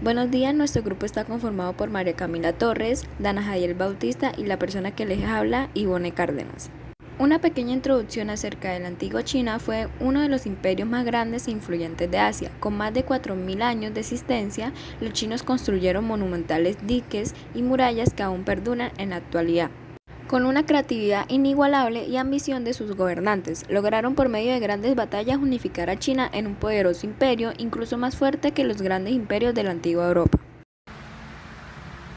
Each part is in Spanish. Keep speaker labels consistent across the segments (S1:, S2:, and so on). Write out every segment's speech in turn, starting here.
S1: Buenos días, nuestro grupo está conformado por María Camila Torres, Dana Jadiel Bautista y la persona que les habla, Ivone Cárdenas. Una pequeña introducción acerca de la antigua China. Fue uno de los imperios más grandes e influyentes de Asia. Con más de 4000 años de existencia, los chinos construyeron monumentales diques y murallas que aún perduran en la actualidad. Con una creatividad inigualable y ambición de sus gobernantes, lograron por medio de grandes batallas unificar a China en un poderoso imperio, incluso más fuerte que los grandes imperios de la antigua Europa.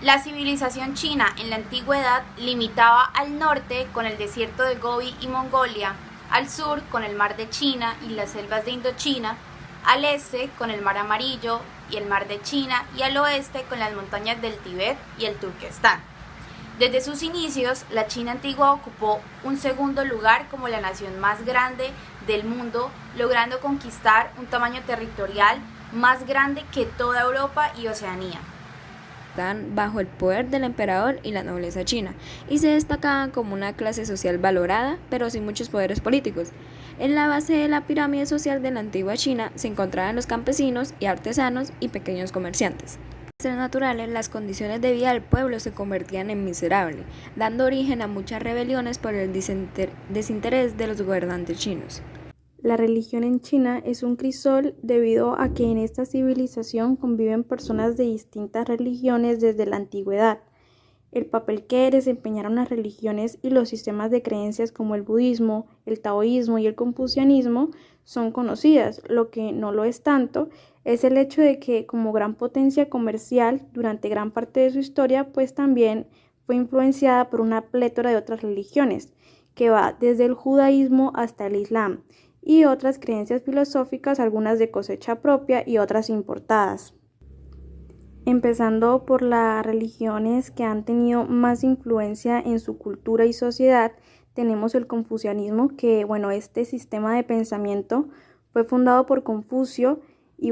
S2: La civilización china en la antigüedad limitaba al norte con el desierto de Gobi y Mongolia, al sur con el mar de China y las selvas de Indochina, al este con el mar Amarillo y el mar de China y al oeste con las montañas del Tíbet y el Turquestán. Desde sus inicios, la China antigua ocupó un segundo lugar como la nación más grande del mundo, logrando conquistar un tamaño territorial más grande que toda Europa y Oceanía.
S1: Estaban bajo el poder del emperador y la nobleza china, y se destacaban como una clase social valorada, pero sin muchos poderes políticos. En la base de la pirámide social de la antigua China se encontraban los campesinos y artesanos y pequeños comerciantes. Ser naturales, las condiciones de vida del pueblo se convertían en miserables, dando origen a muchas rebeliones por el desinterés de los gobernantes chinos.
S3: La religión en China es un crisol debido a que en esta civilización conviven personas de distintas religiones desde la antigüedad. El papel que desempeñaron las religiones y los sistemas de creencias como el budismo, el taoísmo y el confucianismo son conocidas. Lo que no lo es tanto es el hecho de que como gran potencia comercial durante gran parte de su historia, pues también fue influenciada por una plétora de otras religiones, que va desde el judaísmo hasta el islam, y otras creencias filosóficas, algunas de cosecha propia y otras importadas. Empezando por las religiones que han tenido más influencia en su cultura y sociedad, tenemos el confucianismo, que este sistema de pensamiento fue fundado por Confucio y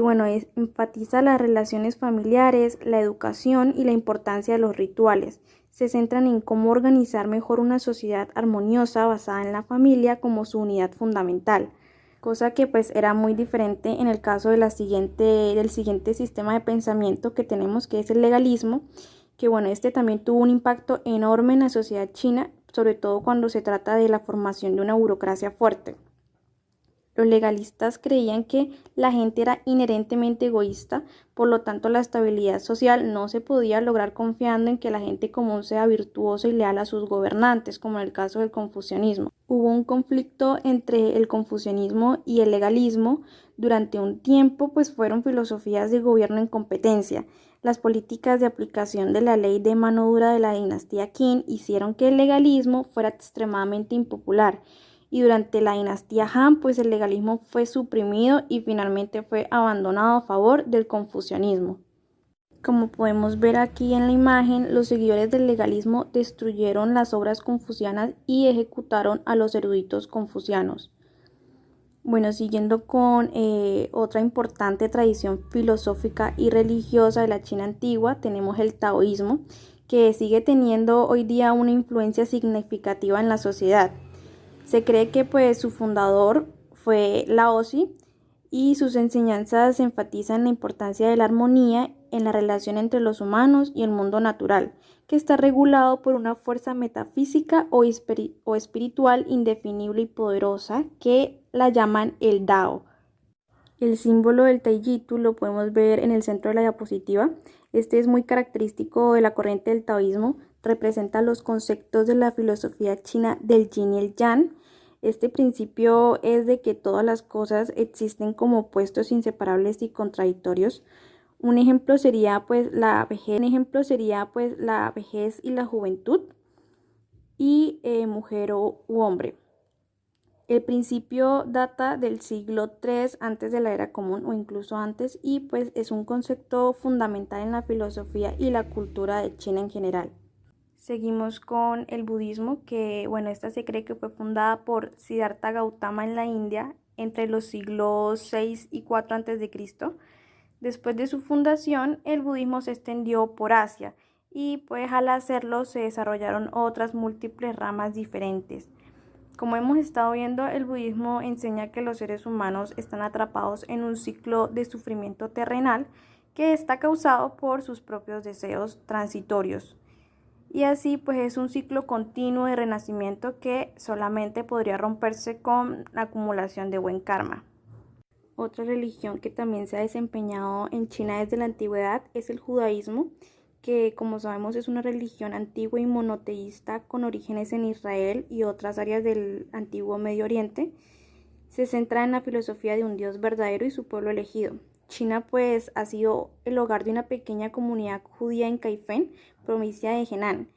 S3: enfatiza las relaciones familiares, la educación y la importancia de los rituales. Se centran en cómo organizar mejor una sociedad armoniosa basada en la familia como su unidad fundamental, cosa que pues era muy diferente en el caso de del siguiente sistema de pensamiento que tenemos, que es el legalismo, que este también tuvo un impacto enorme en la sociedad china, sobre todo cuando se trata de la formación de una burocracia fuerte. Los legalistas creían que la gente era inherentemente egoísta, por lo tanto la estabilidad social no se podía lograr confiando en que la gente común sea virtuosa y leal a sus gobernantes, como en el caso del confucianismo. Hubo un conflicto entre el confucianismo y el legalismo. Durante un tiempo, pues fueron filosofías de gobierno en competencia. Las políticas de aplicación de la ley de mano dura de la dinastía Qin hicieron que el legalismo fuera extremadamente impopular. Y durante la dinastía Han, pues el legalismo fue suprimido y finalmente fue abandonado a favor del confucianismo. Como podemos ver aquí en la imagen, los seguidores del legalismo destruyeron las obras confucianas y ejecutaron a los eruditos confucianos. Siguiendo con otra importante tradición filosófica y religiosa de la China antigua, tenemos el taoísmo, que sigue teniendo hoy día una influencia significativa en la sociedad. Se cree que pues su fundador fue Laozi y sus enseñanzas enfatizan la importancia de la armonía en la relación entre los humanos y el mundo natural, que está regulado por una fuerza metafísica o espiritual indefinible y poderosa que la llaman el Dao. El símbolo del Taijitu lo podemos ver en el centro de la diapositiva. Este es muy característico de la corriente del taoísmo, representa los conceptos de la filosofía china del yin y el yang. Este principio es de que todas las cosas existen como opuestos inseparables y contradictorios. Un ejemplo sería pues la vejez y la juventud y mujer u hombre. El principio data del siglo III antes de la era común o incluso antes, y pues es un concepto fundamental en la filosofía y la cultura de China en general. Seguimos con el budismo, que esta se cree que fue fundada por Siddhartha Gautama en la India entre los siglos VI y IV a.C. Después de su fundación, el budismo se extendió por Asia y pues al hacerlo se desarrollaron otras múltiples ramas diferentes. Como hemos estado viendo, el budismo enseña que los seres humanos están atrapados en un ciclo de sufrimiento terrenal que está causado por sus propios deseos transitorios. Y así pues es un ciclo continuo de renacimiento que solamente podría romperse con la acumulación de buen karma. Otra religión que también se ha desempeñado en China desde la antigüedad es el judaísmo, que como sabemos es una religión antigua y monoteísta con orígenes en Israel y otras áreas del antiguo Medio Oriente. Se centra en la filosofía de un Dios verdadero y su pueblo elegido. China pues ha sido el hogar de una pequeña comunidad judía en Kaifeng, provincia de Henan.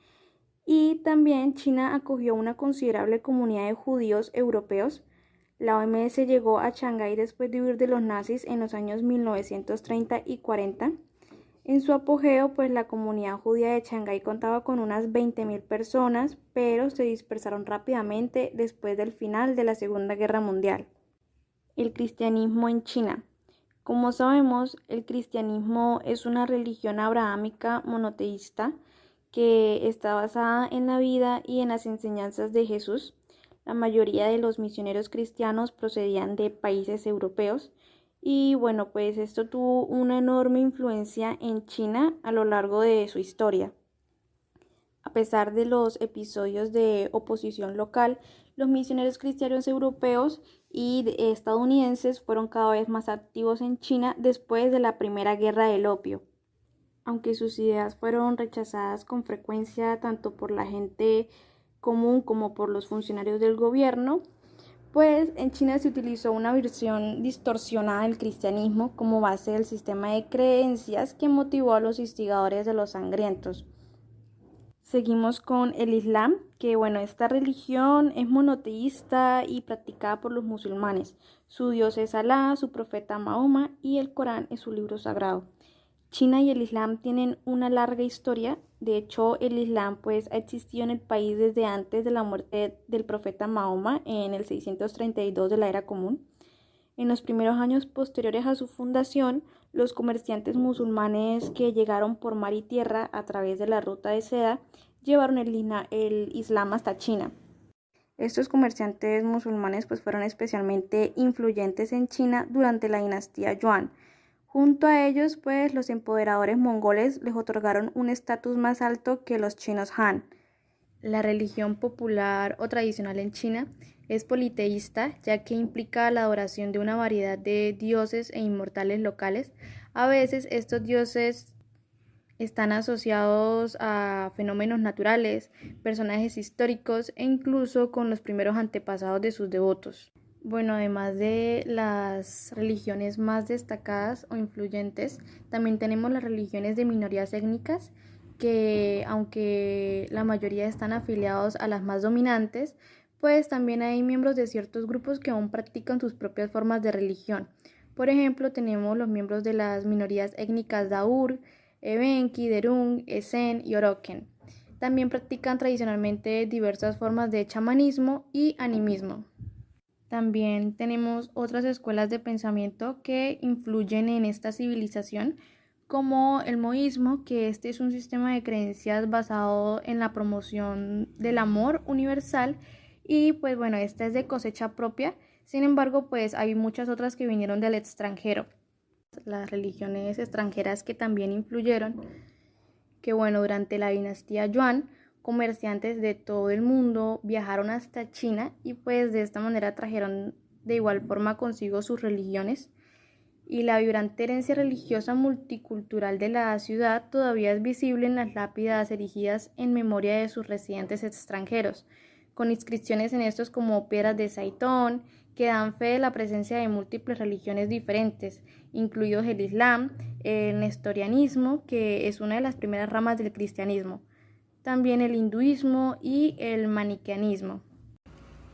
S3: Y también China acogió una considerable comunidad de judíos europeos. La OMS llegó a Shanghái después de huir de los nazis en los años 1930 y 40. En su apogeo, pues la comunidad judía de Shanghái contaba con unas 20.000 personas, pero se dispersaron rápidamente después del final de la Segunda Guerra Mundial. El cristianismo en China. Como sabemos, el cristianismo es una religión abrahámica monoteísta que está basada en la vida y en las enseñanzas de Jesús. La mayoría de los misioneros cristianos procedían de países europeos y bueno, pues esto tuvo una enorme influencia en China a lo largo de su historia. A pesar de los episodios de oposición local, los misioneros cristianos europeos y estadounidenses fueron cada vez más activos en China después de la Primera Guerra del Opio. Aunque sus ideas fueron rechazadas con frecuencia tanto por la gente común como por los funcionarios del gobierno, pues en China se utilizó una versión distorsionada del cristianismo como base del sistema de creencias que motivó a los instigadores de los sangrientos. Seguimos con el Islam, que esta religión es monoteísta y practicada por los musulmanes. Su dios es Alá, su profeta Mahoma y el Corán es su libro sagrado. China y el Islam tienen una larga historia. De hecho, el Islam ha existido en el país desde antes de la muerte del profeta Mahoma en el 632 de la Era Común. En los primeros años posteriores a su fundación, los comerciantes musulmanes que llegaron por mar y tierra a través de la ruta de seda llevaron el Islam hasta China. Estos comerciantes musulmanes fueron especialmente influyentes en China durante la dinastía Yuan. Junto a ellos, los empoderadores mongoles les otorgaron un estatus más alto que los chinos Han. La religión popular o tradicional en China es politeísta, ya que implica la adoración de una variedad de dioses e inmortales locales. A veces estos dioses están asociados a fenómenos naturales, personajes históricos e incluso con los primeros antepasados de sus devotos. Además de las religiones más destacadas o influyentes, también tenemos las religiones de minorías étnicas que, aunque la mayoría están afiliados a las más dominantes, también hay miembros de ciertos grupos que aún practican sus propias formas de religión. Por ejemplo, tenemos los miembros de las minorías étnicas Daur, Evenki, Derung, Esen y Oroqen. También practican tradicionalmente diversas formas de chamanismo y animismo. También tenemos otras escuelas de pensamiento que influyen en esta civilización, como el moísmo, que este es un sistema de creencias basado en la promoción del amor universal y esta es de cosecha propia. Sin embargo, hay muchas otras que vinieron del extranjero. Las religiones extranjeras que también influyeron, que durante la dinastía Yuan, comerciantes de todo el mundo viajaron hasta China y de esta manera trajeron de igual forma consigo sus religiones. Y la vibrante herencia religiosa multicultural de la ciudad todavía es visible en las lápidas erigidas en memoria de sus residentes extranjeros, con inscripciones en estos como piedras de Saitón, que dan fe de la presencia de múltiples religiones diferentes, incluidos el Islam, el nestorianismo, que es una de las primeras ramas del cristianismo, también el hinduismo y el maniqueanismo.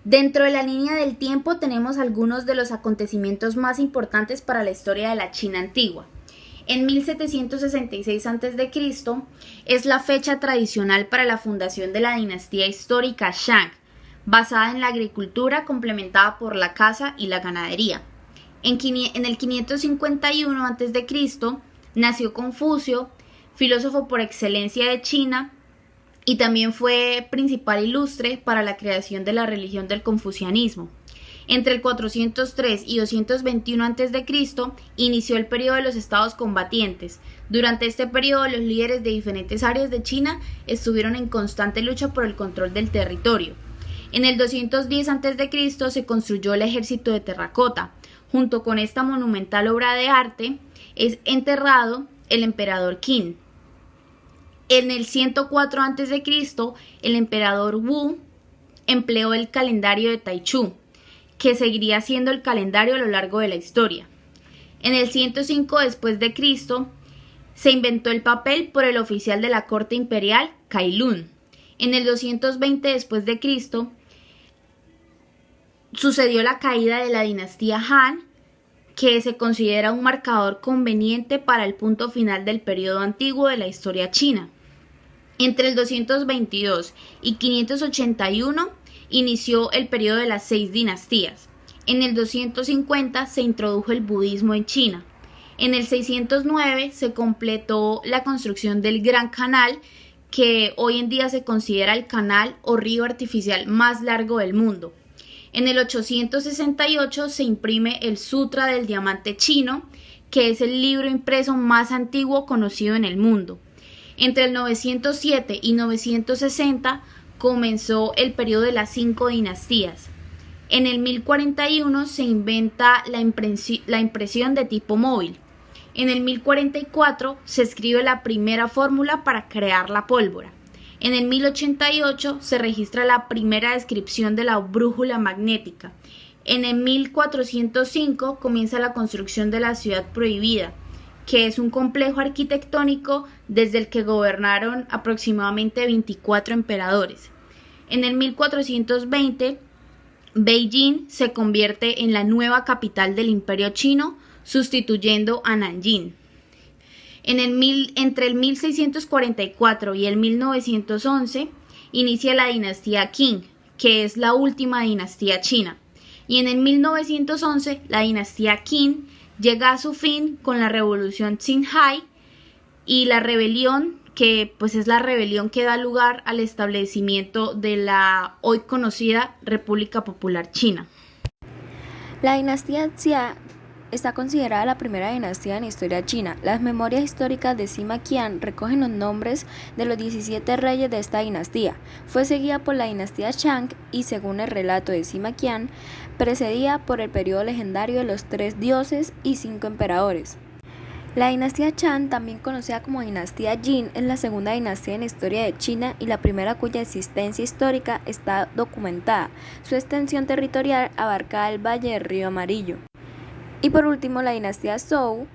S2: Dentro de la línea del tiempo tenemos algunos de los acontecimientos más importantes para la historia de la China antigua. En 1766 a.C. es la fecha tradicional para la fundación de la dinastía histórica Shang, basada en la agricultura complementada por la caza y la ganadería. En el 551 a.C. nació Confucio, filósofo por excelencia de China, y también fue principal ilustre para la creación de la religión del confucianismo. Entre el 403 y 221 a.C. inició el periodo de los estados combatientes. Durante este periodo, los líderes de diferentes áreas de China estuvieron en constante lucha por el control del territorio. En el 210 a.C. se construyó el ejército de terracota. Junto con esta monumental obra de arte es enterrado el emperador Qin. En el 104 a.C., el emperador Wu empleó el calendario de Taichu, que seguiría siendo el calendario a lo largo de la historia. En el 105 después de Cristo se inventó el papel por el oficial de la corte imperial Cai Lun. En el 220 después de Cristo sucedió la caída de la dinastía Han, que se considera un marcador conveniente para el punto final del periodo antiguo de la historia china. Entre el 222 y 581 inició el periodo de las 6 dinastías. En el 250 se introdujo el budismo en China. En el 609 se completó la construcción del Gran Canal, que hoy en día se considera el canal o río artificial más largo del mundo. En el 868 se imprime el Sutra del Diamante Chino, que es el libro impreso más antiguo conocido en el mundo. Entre el 907 y 960 comenzó el periodo de las 5 dinastías. En el 1041 se inventa la impresión de tipo móvil. En el 1044 se escribe la primera fórmula para crear la pólvora. En el 1088 se registra la primera descripción de la brújula magnética. En el 1405 comienza la construcción de la ciudad prohibida, que es un complejo arquitectónico desde el que gobernaron aproximadamente 24 emperadores. En el 1420, Beijing se convierte en la nueva capital del Imperio Chino, sustituyendo a Nanjing. Entre el 1644 y el 1911 inicia la dinastía Qing, que es la última dinastía china. Y en el 1911 la dinastía Qin llega a su fin con la revolución Xinhai y la rebelión, que pues es la rebelión que da lugar al establecimiento de la hoy conocida República Popular China.
S1: La dinastía Xia está considerada la primera dinastía en la historia china. Las memorias históricas de Sima Qian recogen los nombres de los 17 reyes de esta dinastía. Fue seguida por la dinastía Shang y, según el relato de Sima Qian, precedida por el periodo legendario de los 3 dioses y 5 emperadores. La dinastía Shang, también conocida como dinastía Jin, es la segunda dinastía en la historia de China y la primera cuya existencia histórica está documentada. Su extensión territorial abarca el valle del Río Amarillo. Y por último, la dinastía Zhou,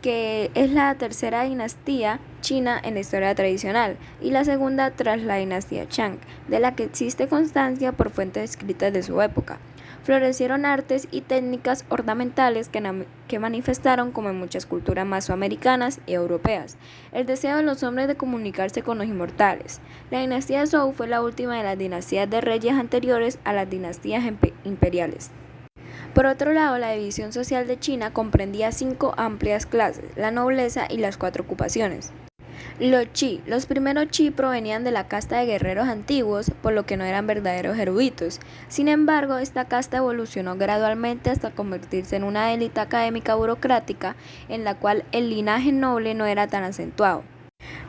S1: que es la tercera dinastía china en la historia tradicional y la segunda tras la dinastía Shang, de la que existe constancia por fuentes escritas de su época. Florecieron artes y técnicas ornamentales que manifestaron, como en muchas culturas mesoamericanas y europeas, el deseo de los hombres de comunicarse con los inmortales. La dinastía Zhou fue la última de las dinastías de reyes anteriores a las dinastías imperiales. Por otro lado, la división social de China comprendía 5 amplias clases: la nobleza y las 4 ocupaciones. Los Qi. Los primeros Qi provenían de la casta de guerreros antiguos, por lo que no eran verdaderos eruditos. Sin embargo, esta casta evolucionó gradualmente hasta convertirse en una élite académica burocrática, en la cual el linaje noble no era tan acentuado.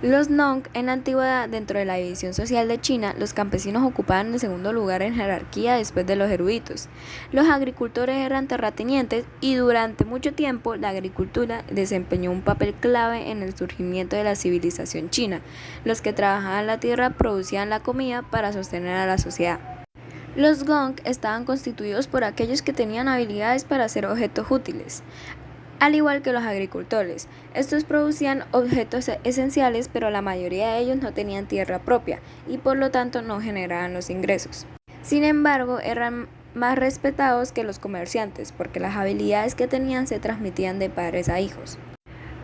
S1: Los Nong. En la antigüedad, dentro de la división social de China, los campesinos ocupaban el segundo lugar en jerarquía después de los eruditos. Los agricultores eran terratenientes y durante mucho tiempo la agricultura desempeñó un papel clave en el surgimiento de la civilización china. Los que trabajaban la tierra producían la comida para sostener a la sociedad. Los Gong estaban constituidos por aquellos que tenían habilidades para hacer objetos útiles, al igual que los agricultores. Estos producían objetos esenciales, pero la mayoría de ellos no tenían tierra propia y por lo tanto no generaban los ingresos. Sin embargo, eran más respetados que los comerciantes, porque las habilidades que tenían se transmitían de padres a hijos.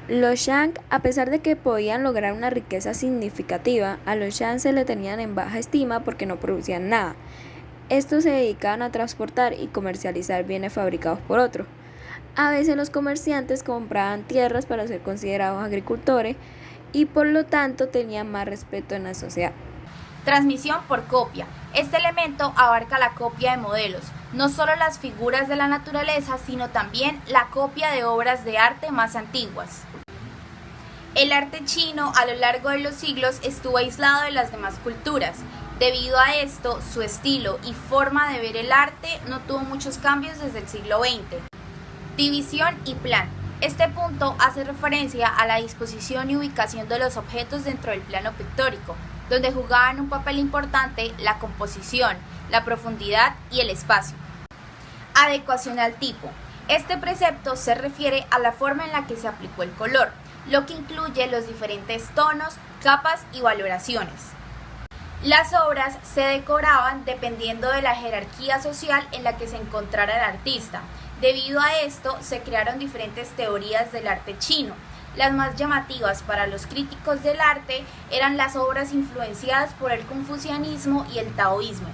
S1: Los Shang, a pesar de que podían lograr una riqueza significativa, a los Shang se le tenían en baja estima porque no producían nada. Estos se dedicaban a transportar y comercializar bienes fabricados por otros. A veces los comerciantes compraban tierras para ser considerados agricultores y por lo tanto tenían más respeto en la sociedad.
S2: Transmisión por copia. Este elemento abarca la copia de modelos. no solo las figuras de la naturaleza, sino también la copia de obras de arte más antiguas. El arte chino a lo largo de los siglos estuvo aislado de las demás culturas. Debido a esto, su estilo y forma de ver el arte no tuvo muchos cambios desde el siglo XX. División y plan. Este punto hace referencia a la disposición y ubicación de los objetos dentro del plano pictórico, donde jugaban un papel importante la composición, la profundidad y el espacio. Adecuación al tipo. Este precepto se refiere a la forma en la que se aplicó el color, lo que incluye los diferentes tonos, capas y valoraciones. Las obras se decoraban dependiendo de la jerarquía social en la que se encontrara el artista. Debido a esto, se crearon diferentes teorías del arte chino. Las más llamativas para los críticos del arte eran las obras influenciadas por el confucianismo y el taoísmo.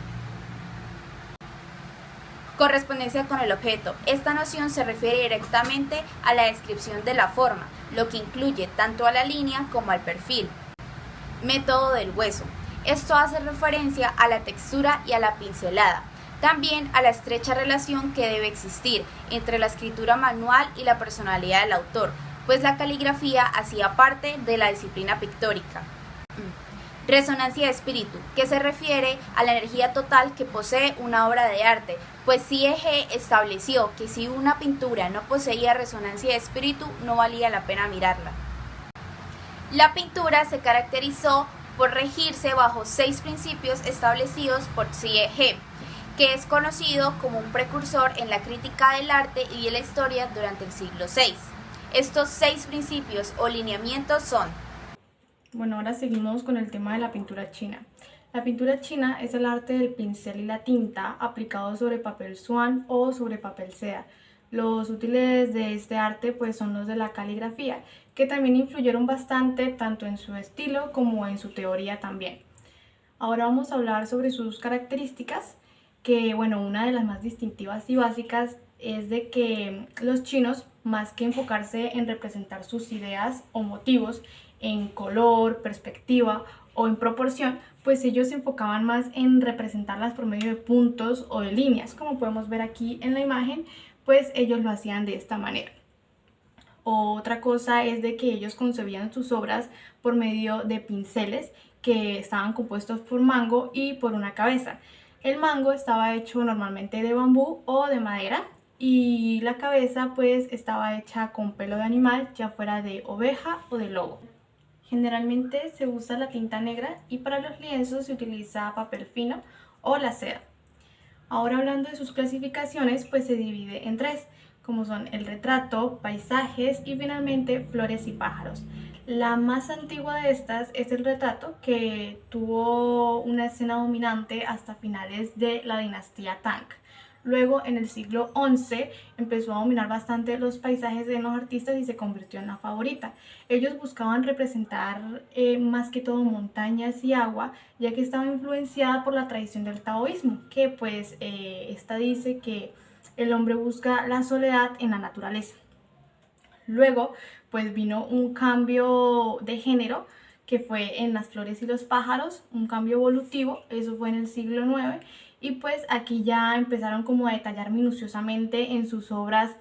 S2: Correspondencia con el objeto. Esta noción se refiere directamente a la descripción de la forma, lo que incluye tanto a la línea como al perfil. Método del hueso. Esto hace referencia a la textura y a la pincelada. También a la estrecha relación que debe existir entre la escritura manual y la personalidad del autor, pues la caligrafía hacía parte de la disciplina pictórica. Resonancia de espíritu, que se refiere a la energía total que posee una obra de arte, pues Siege estableció que si una pintura no poseía resonancia de espíritu, no valía la pena mirarla. La pintura se caracterizó por regirse bajo 6 principios establecidos por Siege, que es conocido como un precursor en la crítica del arte y de la historia durante el siglo VI. Estos 6 principios o lineamientos son:
S3: Bueno, ahora seguimos con el tema de la pintura china. La pintura china es el arte del pincel y la tinta aplicado sobre papel swan o sobre papel seda. Los útiles de este arte pues son los de la caligrafía, que también influyeron bastante tanto en su estilo como en su teoría también. Ahora vamos a hablar sobre sus características, que bueno, una de las más distintivas y básicas es de que los chinos, más que enfocarse en representar sus ideas o motivos en color, perspectiva o en proporción, pues ellos se enfocaban más en representarlas por medio de puntos o de líneas, como podemos ver aquí en la imagen, pues ellos lo hacían de esta manera. Otra cosa es de que ellos concebían sus obras por medio de pinceles que estaban compuestos por mango y por una cabeza. El mango estaba hecho normalmente de bambú o de madera y la cabeza pues estaba hecha con pelo de animal, ya fuera de oveja o de lobo. Generalmente se usa la tinta negra y para los lienzos se utiliza papel fino o la seda. Ahora hablando de sus clasificaciones, pues se divide en 3, como son el retrato, paisajes y finalmente flores y pájaros. La más antigua de estas es el retrato, que tuvo una escena dominante hasta finales de la dinastía Tang. Luego, en el siglo XI, empezó a dominar bastante los paisajes de los artistas y se convirtió en la favorita. Ellos buscaban representar más que todo montañas y agua, ya que estaba influenciada por la tradición del taoísmo, que pues esta dice que el hombre busca la soledad en la naturaleza. Luego, pues vino un cambio de género, que fue en las flores y los pájaros, un cambio evolutivo, eso fue en el siglo IX, y pues aquí ya empezaron como a detallar minuciosamente en sus obras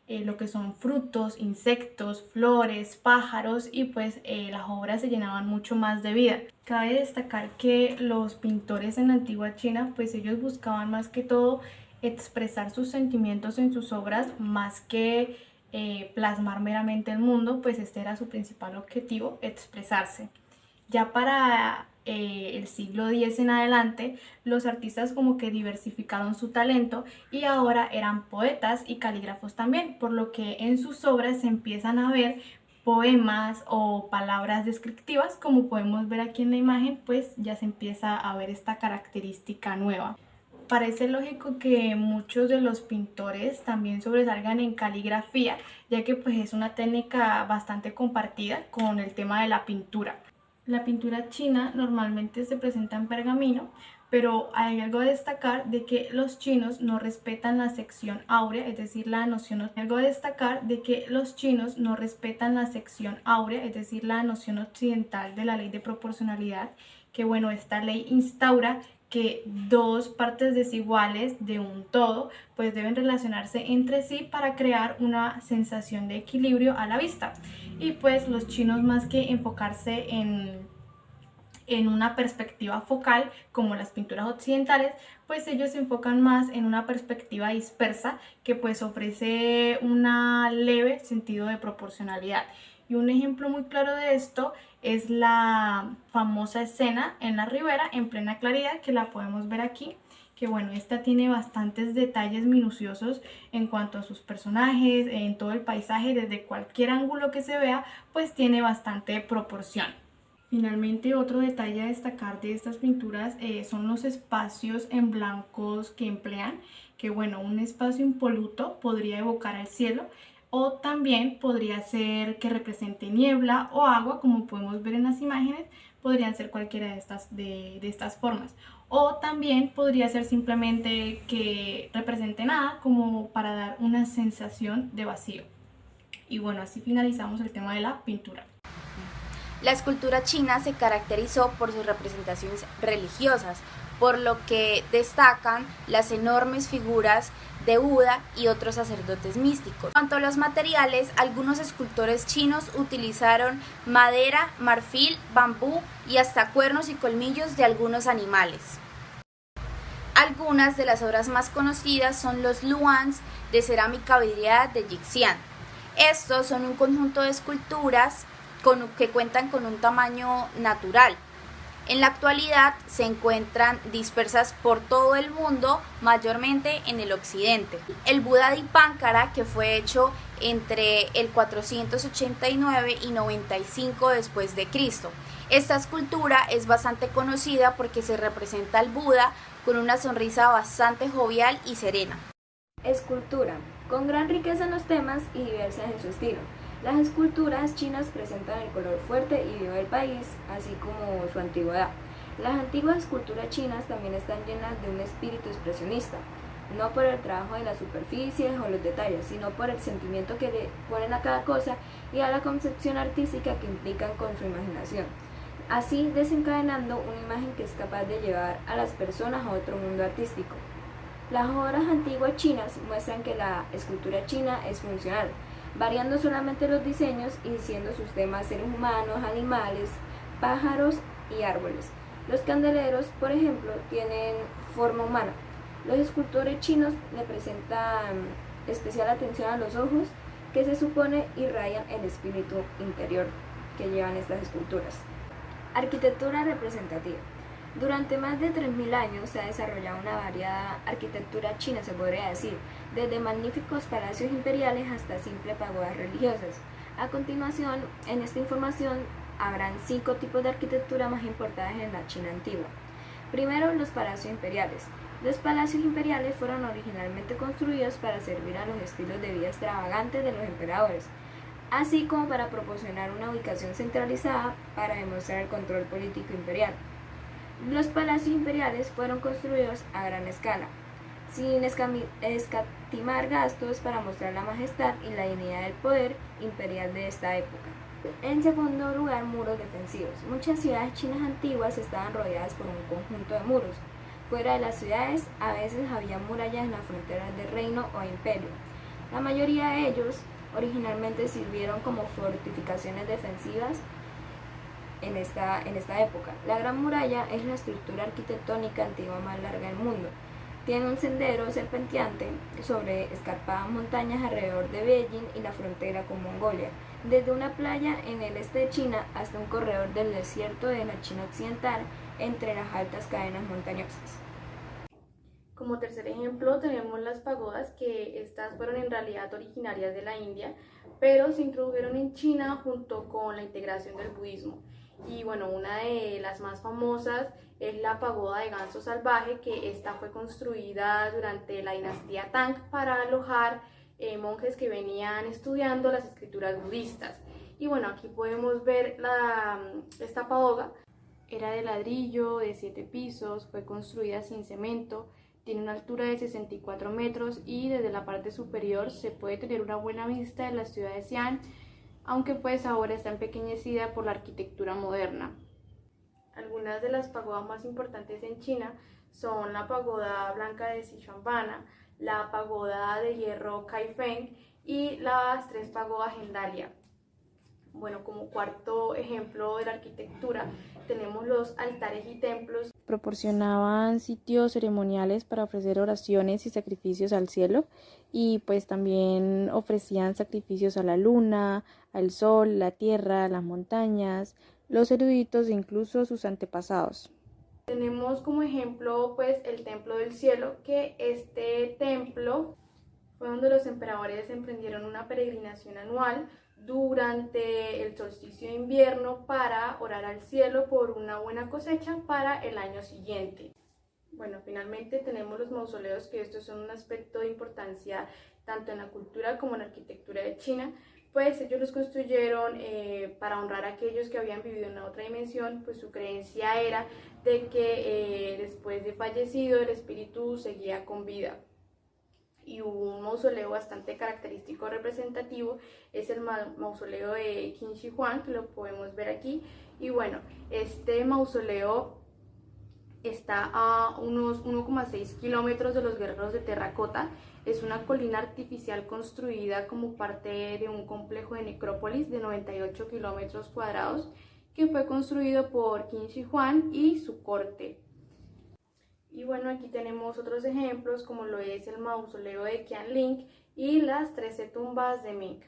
S3: lo que son frutos, insectos, flores, pájaros, y pues las obras se llenaban mucho más de vida. Cabe destacar que los pintores en la antigua China, pues ellos buscaban más que todo expresar sus sentimientos en sus obras, más que plasmar meramente el mundo, pues este era su principal objetivo, expresarse. Ya para el siglo X en adelante, los artistas como que diversificaron su talento y ahora eran poetas y calígrafos también, por lo que en sus obras se empiezan a ver poemas o palabras descriptivas, como podemos ver aquí en la imagen, pues ya se empieza a ver esta característica nueva. Parece lógico que muchos de los pintores también sobresalgan en caligrafía, ya que pues es una técnica bastante compartida con el tema de la pintura. La pintura china normalmente se presenta en pergamino, pero hay algo a destacar de que los chinos no respetan la sección áurea, es decir, la noción occidental de la ley de proporcionalidad, que bueno, esta ley instaura
S4: que dos partes desiguales de un todo pues deben relacionarse entre sí para crear una sensación de equilibrio a la vista. Y pues los chinos, más que enfocarse en una perspectiva focal como las pinturas occidentales, pues ellos se enfocan más en una perspectiva dispersa que pues ofrece un leve sentido de proporcionalidad. Y un ejemplo muy claro de esto es la famosa escena en la ribera en plena claridad, que la podemos ver aquí, que bueno, esta tiene bastantes detalles minuciosos en cuanto a sus personajes, en todo el paisaje, desde cualquier ángulo que se vea, pues tiene bastante proporción. Finalmente, otro detalle a destacar de estas pinturas son los espacios en blancos que emplean, que bueno, un espacio impoluto podría evocar al cielo, o también podría ser que represente niebla o agua, como podemos ver en las imágenes, podrían ser cualquiera de estas formas. O también podría ser simplemente que represente nada, como para dar una sensación de vacío. Y bueno, así finalizamos el tema de la pintura.
S2: La escultura china se caracterizó por sus representaciones religiosas, por lo que destacan las enormes figuras de Buda y otros sacerdotes místicos. En cuanto a los materiales, algunos escultores chinos utilizaron madera, marfil, bambú y hasta cuernos y colmillos de algunos animales. Algunas de las obras más conocidas son los luans de cerámica vidriada de Yixian. Estos son un conjunto de esculturas que cuentan con un tamaño natural. En la actualidad se encuentran dispersas por todo el mundo, mayormente en el occidente. El Buda Dipankara, que fue hecho entre el 489 y 95 después de Cristo. Esta escultura es bastante conocida porque se representa al Buda con una sonrisa bastante jovial y serena.
S1: Escultura, con gran riqueza en los temas y diversas en su estilo. Las esculturas chinas presentan el color fuerte y vivo del país, así como su antigüedad. Las antiguas esculturas chinas también están llenas de un espíritu expresionista, no por el trabajo de las superficies o los detalles, sino por el sentimiento que le ponen a cada cosa y a la concepción artística que implican con su imaginación, así desencadenando una imagen que es capaz de llevar a las personas a otro mundo artístico. Las obras antiguas chinas muestran que la escultura china es funcional, variando solamente los diseños y siendo sus temas seres humanos, animales, pájaros y árboles. Los candeleros, por ejemplo, tienen forma humana. Los escultores chinos le presentan especial atención a los ojos, que se supone irradian el espíritu interior que llevan estas esculturas. Arquitectura representativa. Durante más de 3.000 años se ha desarrollado una variada arquitectura china, se podría decir, desde magníficos palacios imperiales hasta simples pagodas religiosas. A continuación, en esta información habrán 5 tipos de arquitectura más importantes en la China antigua. Primero, los palacios imperiales. Los palacios imperiales fueron originalmente construidos para servir a los estilos de vida extravagantes de los emperadores, así como para proporcionar una ubicación centralizada para demostrar el control político imperial. Los palacios imperiales fueron construidos a gran escala, sin escatimar gastos para mostrar la majestad y la dignidad del poder imperial de esta época. En segundo lugar, muros defensivos. Muchas ciudades chinas antiguas estaban rodeadas por un conjunto de muros. Fuera de las ciudades, a veces había murallas en las fronteras del reino o imperio. La mayoría de ellos originalmente sirvieron como fortificaciones defensivas en esta época. La Gran Muralla es la estructura arquitectónica antigua más larga del mundo. Tiene un sendero serpenteante sobre escarpadas montañas alrededor de Beijing y la frontera con Mongolia, desde una playa en el este de China hasta un corredor del desierto de la China occidental entre las altas cadenas montañosas.
S5: Como tercer ejemplo tenemos las pagodas, que estas fueron en realidad originarias de la India, pero se introdujeron en China junto con la integración del budismo. Y bueno, una de las más famosas es la pagoda de Ganso Salvaje, que esta fue construida durante la dinastía Tang para alojar monjes que venían estudiando las escrituras budistas. Y bueno, aquí podemos ver esta pagoda. Era de ladrillo, de 7 pisos, fue construida sin cemento, tiene una altura de 64 metros y desde la parte superior se puede tener una buena vista de la ciudad de Xi'an, aunque pues ahora está empequeñecida por la arquitectura moderna. Algunas de las pagodas más importantes en China son la pagoda blanca de Xishuangbanna, la pagoda de hierro Kaifeng y las 3 pagodas en Dalia. Bueno, como cuarto ejemplo de la arquitectura tenemos los altares y templos.
S3: Proporcionaban sitios ceremoniales para ofrecer oraciones y sacrificios al cielo, y pues también ofrecían sacrificios a la luna, al sol, la tierra, las montañas, los eruditos e incluso sus antepasados.
S5: Tenemos como ejemplo pues el Templo del Cielo, que este templo fue donde los emperadores emprendieron una peregrinación anual durante el solsticio de invierno para orar al cielo por una buena cosecha para el año siguiente. Bueno, finalmente tenemos los mausoleos, que estos son un aspecto de importancia tanto en la cultura como en la arquitectura de China, pues ellos los construyeron para honrar a aquellos que habían vivido en la otra dimensión, pues su creencia era de que después de fallecido el espíritu seguía con vida. Y hubo un mausoleo bastante característico representativo, es el mausoleo de Qin Shi Huang, que lo podemos ver aquí. Y bueno, este mausoleo está a unos 1,6 kilómetros de los Guerreros de Terracota. Es una colina artificial construida como parte de un complejo de necrópolis de 98 kilómetros cuadrados que fue construido por Qin Shi Huang y su corte. Y bueno, aquí tenemos otros ejemplos como lo es el mausoleo de Qianling y las 13 tumbas de Ming.